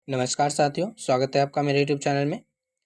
नमस्कार साथियों, स्वागत है आपका मेरे यूट्यूब चैनल में।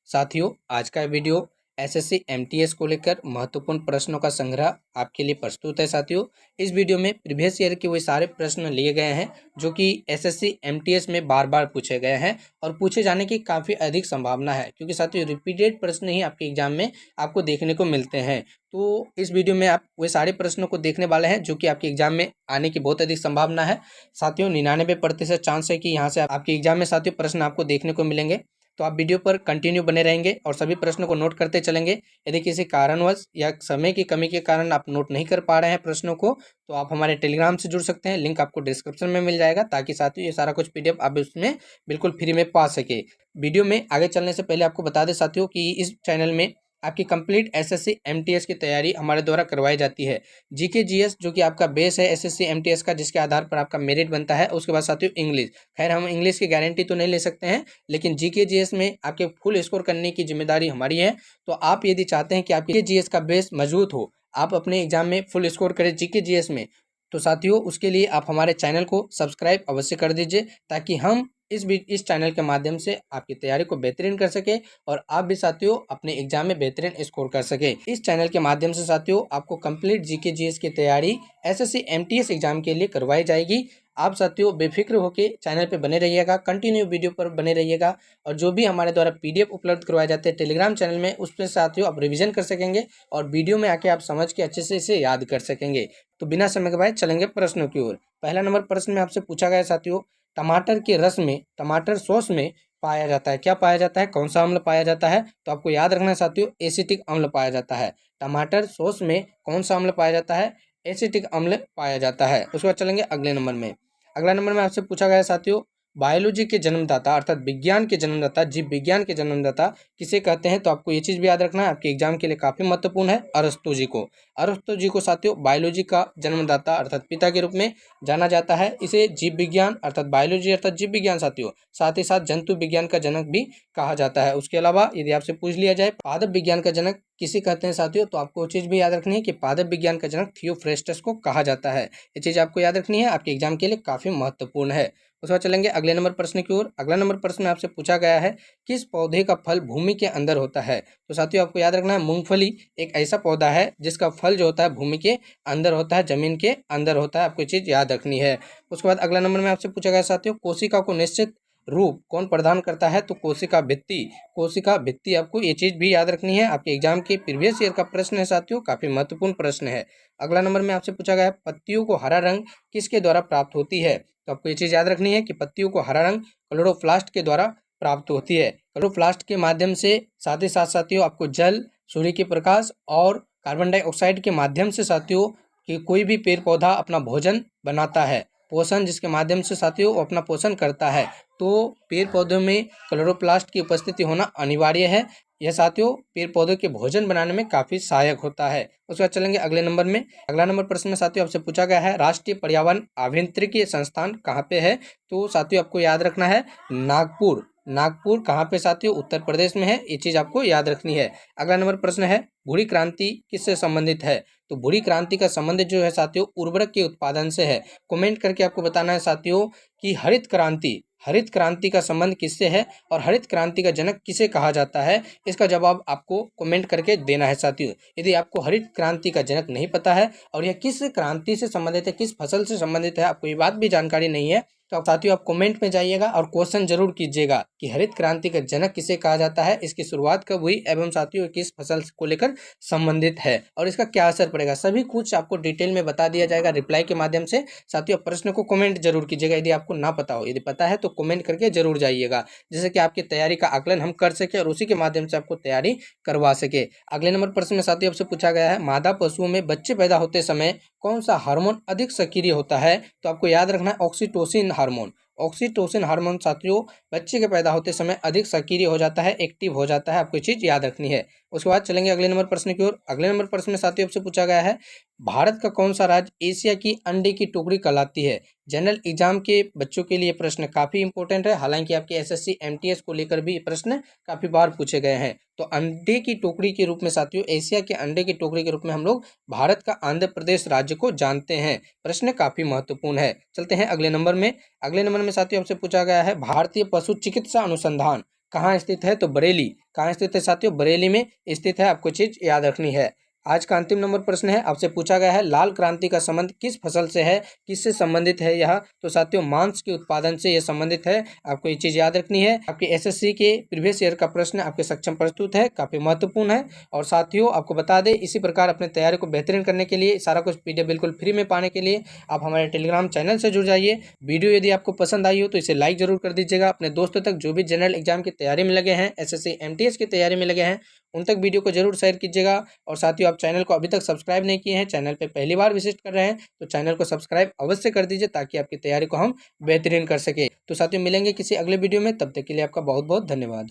साथियों, आज का वीडियो एसएससी एमटीएस को लेकर महत्वपूर्ण प्रश्नों का संग्रह आपके लिए प्रस्तुत है। साथियों, इस वीडियो में प्रीवियस ईयर के वो सारे प्रश्न लिए गए हैं जो कि एसएससी एमटीएस में बार बार पूछे गए हैं और पूछे जाने की काफ़ी अधिक संभावना है, क्योंकि साथियों रिपीटेड प्रश्न ही आपके एग्जाम में आपको देखने को मिलते हैं। तो इस वीडियो में आप वे सारे प्रश्नों को देखने वाले हैं जो कि आपके एग्जाम में आने की बहुत अधिक संभावना है। साथियों, 99% चांस है कि यहाँ से आपके एग्जाम में साथियों प्रश्न आपको देखने को मिलेंगे। तो आप वीडियो पर कंटिन्यू बने रहेंगे और सभी प्रश्नों को नोट करते चलेंगे। यदि किसी कारणवश या समय की कमी के कारण आप नोट नहीं कर पा रहे हैं प्रश्नों को, तो आप हमारे टेलीग्राम से जुड़ सकते हैं। लिंक आपको डिस्क्रिप्शन में मिल जाएगा, ताकि साथियों ये सारा कुछ पीडीएफ आप उसमें बिल्कुल फ्री में पा सके। वीडियो में आगे चलने से पहले आपको बता दें साथियों कि इस चैनल में आपकी कंप्लीट एसएससी एमटीएस की तैयारी हमारे द्वारा करवाई जाती है। जीके जीएस जो कि आपका बेस है एसएससी एमटीएस का, जिसके आधार पर आपका मेरिट बनता है। उसके बाद साथियों इंग्लिश, खैर हम इंग्लिश की गारंटी तो नहीं ले सकते हैं, लेकिन जीके जीएस में आपके फुल स्कोर करने की जिम्मेदारी हमारी है। तो आप यदि चाहते हैं कि आपके जीएस का बेस मजबूत हो, आप अपने एग्जाम में फुल स्कोर करें जीके जीएस में, तो साथियों उसके लिए आप हमारे चैनल को सब्सक्राइब अवश्य कर दीजिए, ताकि हम इस चैनल के माध्यम से आपकी तैयारी को बेहतरीन कर सके और आप भी साथियों अपने एग्जाम में बेहतरीन स्कोर कर सके। इस चैनल के माध्यम से साथियों आपको कंप्लीट जीके जीएस की तैयारी एसएससी एमटीएस एग्जाम के लिए करवाई जाएगी। आप साथियों बेफिक्र होकर चैनल पे बने रहिएगा, कंटिन्यू वीडियो पर बने रहिएगा और जो भी हमारे द्वारा पीडीएफ उपलब्ध करवाए जाते हैं टेलीग्राम चैनल में, उस पर साथियों आप रिवीजन कर सकेंगे और वीडियो में आके आप समझ के अच्छे से इसे याद कर सकेंगे। तो बिना समय गवाए चलेंगे प्रश्नों की ओर। पहला नंबर प्रश्न में आपसे पूछा गया साथियों, टमाटर के रस में, टमाटर सॉस में पाया जाता है, क्या पाया जाता है, कौन सा अम्ल पाया जाता है? तो आपको याद रखना है साथियों, एसिटिक अम्ल पाया जाता है। टमाटर सॉस में कौन सा अम्ल पाया जाता है? एसिटिक अम्ल पाया जाता है। उसके बाद चलेंगे अगले नंबर में। अगला नंबर में आपसे पूछा गया है साथियों, बायोलॉजी के जन्मदाता अर्थात विज्ञान के जन्मदाता, जीव विज्ञान के जन्मदाता किसे कहते हैं? तो आपको ये चीज़ भी याद रखना है, आपके एग्जाम के लिए काफ़ी महत्वपूर्ण है। अरस्तु जी को, अरस्तु जी को साथियों बायोलॉजी का जन्मदाता अर्थात पिता के रूप में जाना जाता है। इसे जीव विज्ञान अर्थात बायोलॉजी अर्थात जीव विज्ञान साथियों, साथ ही साथ जंतु विज्ञान का जनक भी कहा जाता है। उसके अलावा यदि आपसे पूछ लिया जाए पादप विज्ञान का जनक किसे कहते हैं साथियों, तो आपको वो चीज़ भी याद रखनी है कि पादप विज्ञान का जनक थियोफ्रेस्टस को कहा जाता है। ये चीज़ आपको याद रखनी है, आपके एग्जाम के लिए काफ़ी महत्वपूर्ण है। उसके बाद चलेंगे अगले नंबर प्रश्न की ओर। अगला नंबर प्रश्न में आपसे पूछा गया है, किस पौधे का फल भूमि के अंदर होता है? तो साथियों आपको याद रखना है, मूंगफली एक ऐसा पौधा है जिसका फल जो होता है भूमि के अंदर होता है, जमीन के अंदर होता है। आपको ये चीज़ याद रखनी है। उसके बाद अगला नंबर में आपसे पूछा गया साथियों, कोशिका को निश्चित रूप कौन प्रदान करता है? तो कोशिका भित्ति, कोशिका भित्ति। आपको ये चीज़ भी याद रखनी है, आपके एग्जाम के प्रीवियस ईयर का प्रश्न है साथियों, काफ़ी महत्वपूर्ण प्रश्न है। अगला नंबर में आपसे पूछा गया है, पत्तियों को हरा रंग किसके द्वारा प्राप्त होती है? तो आपको ये चीज़ याद रखनी है कि पत्तियों को हरा रंग क्लोरोप्लास्ट के द्वारा प्राप्त होती है। क्लोरोप्लास्ट के माध्यम से, साथ ही साथ साथियों आपको जल, सूर्य के प्रकाश और कार्बन डाइऑक्साइड के माध्यम से साथियों कि कोई भी पेड़ पौधा अपना भोजन बनाता है, पोषण जिसके माध्यम से साथियों वो अपना पोषण करता है। तो पेड़ पौधों में क्लोरोप्लास्ट की उपस्थिति होना अनिवार्य है। यह साथियों पेड़ पौधों के भोजन बनाने में काफ़ी सहायक होता है। उसके बाद चलेंगे अगले नंबर में। अगला नंबर प्रश्न में साथियों आपसे पूछा गया है, राष्ट्रीय पर्यावरण अभियांत्रिकी संस्थान कहाँ पे है? तो साथियों आपको याद रखना है, नागपुर। नागपुर कहाँ पे साथियों? उत्तर प्रदेश में है। ये चीज़ आपको याद रखनी है। अगला नंबर प्रश्न है, भूरी क्रांति किससे संबंधित है? तो भूरी क्रांति का संबंध जो है साथियों उर्वरक के उत्पादन से है। कमेंट करके आपको बताना है साथियों कि हरित क्रांति, हरित क्रांति का संबंध किससे है और हरित क्रांति का जनक किसे कहा जाता है? इसका जवाब आपको कमेंट करके देना है साथियों। यदि आपको हरित क्रांति का जनक नहीं पता है और यह किस क्रांति से संबंधित है, किस फसल से संबंधित है, आपको ये बात भी जानकारी नहीं है, तो साथियों आप कमेंट में जाइएगा और क्वेश्चन जरूर कीजिएगा कि हरित क्रांति का जनक किसे कहा जाता है, इसकी शुरुआत कब हुई एवं साथियों किस फसल को लेकर संबंधित है और इसका क्या असर पड़ेगा, सभी कुछ आपको डिटेल में बता दिया जाएगा रिप्लाई के माध्यम से। साथियों प्रश्न को कमेंट जरूर कीजिएगा यदि आपको ना पता हो, यदि पता है तो कमेंट करके जरूर जाइएगा, जिससे कि आपकी तैयारी का आकलन हम कर सके और उसी के माध्यम से आपको तैयारी करवा सके। अगले नंबर प्रश्न में साथियों आपसे पूछा गया है, मादा पशुओं में बच्चे पैदा होते समय कौन सा हार्मोन अधिक सक्रिय होता है? तो आपको याद रखना है ऑक्सीटोसिन हार्मोन। ऑक्सीटोसिन हार्मोन साथियों बच्चे के पैदा होते समय अधिक सक्रिय हो जाता है, एक्टिव हो जाता है। आपको ये चीज़ याद रखनी है। उसके बाद चलेंगे अगले नंबर प्रश्न की ओर। अगले नंबर प्रश्न में साथियों आपसे पूछा गया है, भारत का कौन सा राज्य एशिया की अंडे की टोकरी कहलाती है। जनरल एग्जाम के बच्चों के लिए प्रश्न काफी इंपॉर्टेंट है, हालांकि आपके एसएससी एमटीएस को लेकर भी प्रश्न काफी बार पूछे गए हैं। तो अंडे की टोकरी के रूप में साथियों, एशिया के अंडे की टोकरी के रूप में हम लोग भारत का आंध्र प्रदेश राज्य को जानते हैं। प्रश्न काफी महत्वपूर्ण है। चलते हैं अगले नंबर में। अगले नंबर में साथियों आपसे पूछा गया है, भारतीय पशु चिकित्सा अनुसंधान कहाँ स्थित है। तो बरेली। कहाँ स्थित है साथियों, बरेली में स्थित है। आपको चीज याद रखनी है। आज का अंतिम नंबर प्रश्न है, आपसे पूछा गया है, लाल क्रांति का संबंध किस फसल से है, किससे संबंधित है यह। तो साथियों मांस के उत्पादन से यह संबंधित है। आपको ये चीज याद रखनी है। आपके एसएससी के प्रीवियस ईयर का प्रश्न आपके सक्षम प्रस्तुत है, काफी महत्वपूर्ण है। और साथियों आपको बता दें, इसी प्रकार अपने तैयारी को बेहतरीन करने के लिए, सारा कुछ पीडीएफ बिल्कुल फ्री में पाने के लिए आप हमारे टेलीग्राम चैनल से जुड़ जाइए। वीडियो यदि आपको पसंद आई हो तो इसे लाइक जरूर कर दीजिएगा। अपने दोस्तों तक जो भी जनरल एग्जाम की तैयारी में लगे हैं, एसएससी एमटीएस की तैयारी में लगे हैं, उन तक वीडियो को जरूर शेयर कीजिएगा। और साथियों आप चैनल को अभी तक सब्सक्राइब नहीं किए हैं, चैनल पे पहली बार विजिट कर रहे हैं, तो चैनल को सब्सक्राइब अवश्य कर दीजिए ताकि आपकी तैयारी को हम बेहतरीन कर सके। तो साथियों मिलेंगे किसी अगले वीडियो में, तब तक के लिए आपका बहुत बहुत धन्यवाद।